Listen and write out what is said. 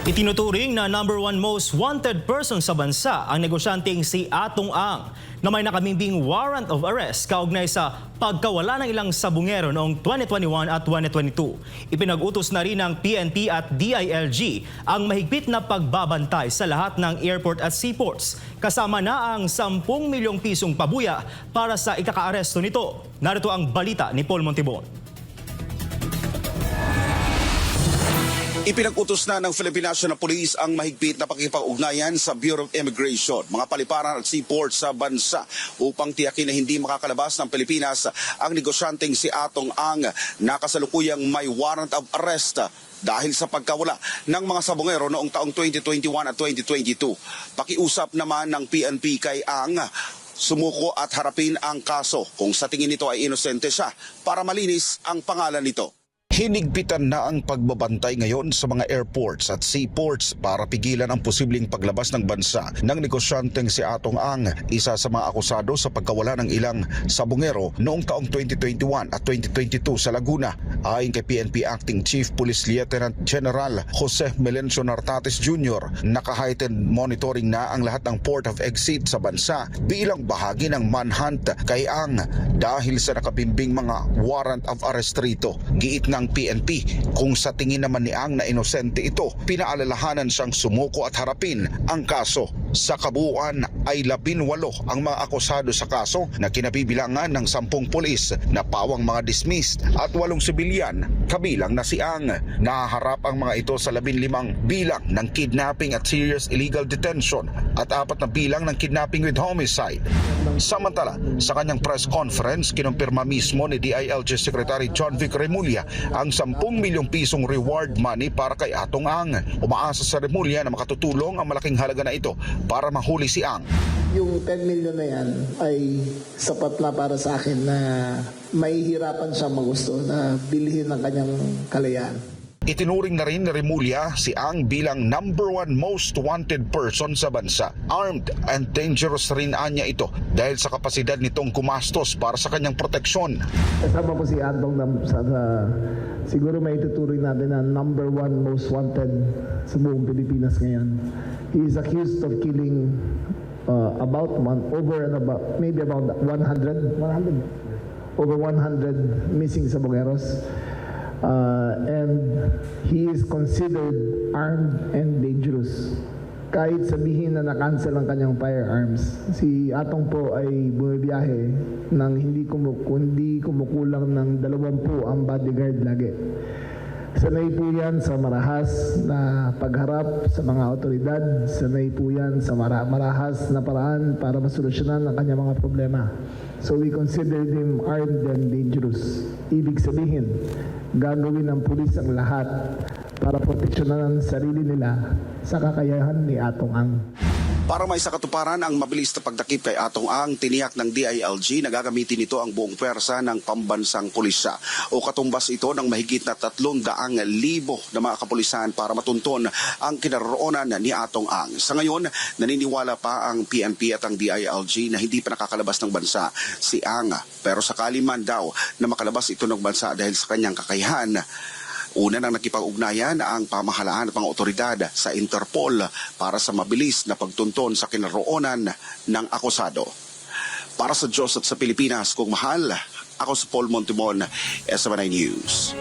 Itinuturing na #1 most wanted person sa bansa ang negosyanteng si Atong Ang na may nakabimbing warrant of arrest kaugnay sa pagkawala ng ilang sabungero noong 2021 at 2022. Ipinag-utos na rin ng PNP at DILG ang mahigpit na pagbabantay sa lahat ng airport at seaports. Kasama na ang 10 milyong pisong pabuya para sa ikakaaresto nito. Narito ang balita ni Paul Montibon. Ipinag-utos na ng Philippine National Police ang mahigpit na pakikipag-ugnayan sa Bureau of Immigration, mga paliparan at seaports sa bansa upang tiyakin na hindi makakalabas ng Pilipinas ang negosyanteng si Atong Ang na kasalukuyang may warrant of arrest dahil sa pagkawala ng mga sabongero noong taong 2021 at 2022. Pakiusap naman ng PNP kay Ang sumuko at harapin ang kaso kung sa tingin nito ay inosente siya para malinis ang pangalan nito. Hinigpitan na ang pagbabantay ngayon sa mga airports at seaports para pigilan ang posibleng paglabas ng bansa ng negosyanteng si Atong Ang, isa sa mga akusado sa pagkawala ng ilang sabongero noong taong 2021 at 2022 sa Laguna. Ayon kay PNP Acting Chief Police Lieutenant General Jose Melencio Nartates Jr., naka-heightened monitoring na ang lahat ng port of exit sa bansa bilang bahagi ng manhunt kay Ang dahil sa nakabimbing mga warrant of arrest rito. Giit ng PNP kung sa tingin naman ni Ang na inosente ito, pinaalalahanan siyang sumuko at harapin ang kaso. Sa kabuuan ay 18 ang mga akusado sa kaso na kinabibilangan ng 10 pulis na pawang mga dismissed at 8 sibilyan kabilang na si Ang. Nahaharap ang mga ito sa 15 bilang ng kidnapping at serious illegal detention at 4 na bilang ng kidnapping with homicide. Samantala, sa kanyang press conference, kinumpirma mismo ni DILG Secretary John Vic Remulla ang 10 milyong pisong reward money para kay Atong Ang. Umaasa sa Remulla na makatutulong ang malaking halaga na ito para mahuli si Ang. Yung 10 million na yan ay sapat na para sa akin na mahihirapan siya magusto na bilhin ang kanyang kalayaan. Itinuring na rin ni Remulla si Ang bilang #1 most wanted person sa bansa. Armed and dangerous rin anya ito dahil sa kapasidad nitong gumastos para sa kanyang proteksyon. Kasama ko si Atong siguro may ituturing natin na #1 most wanted sa buong Pilipinas ngayon. He is accused of killing maybe about 100 over 100 missing sabongeros. And he is considered armed and dangerous. Kahit sabihin na na-cancel ang kanyang firearms, si Atong po ay bumibiyahe ng hindi kumukulang ng 20 ang bodyguard lagi. Sanay po yan sa marahas na pagharap sa mga otoridad, sanay po yan sa marahas na paraan para masolusyonan ang kanyang mga problema. So we consider him armed and dangerous. Ibig sabihin, gagawin ng pulis ang lahat para proteksyonan ang sarili nila sa kakayahan ni Atong Ang. Para may sakatuparan ang mabilis na pagdakip kay Atong Ang, tiniyak ng DILG na gagamitin ito ang buong pwersa ng pambansang pulisya o katumbas ito ng mahigit na 300,000 na mga kapulisan para matunton ang kinaroroonan ni Atong Ang. Sa ngayon, naniniwala pa ang PNP at ang DILG na hindi pa nakakalabas ng bansa si Ang. Pero sakali man daw na makalabas ito ng bansa dahil sa kanyang kakayahan, una nang nakipag-ugnayan ang pamahalaan at mga otoridad sa Interpol para sa mabilis na pagtunton sa kinaroonan ng akusado. Para sa Diyos at sa Pilipinas, kung mahal, ako si Paul Montibon, SMNI News.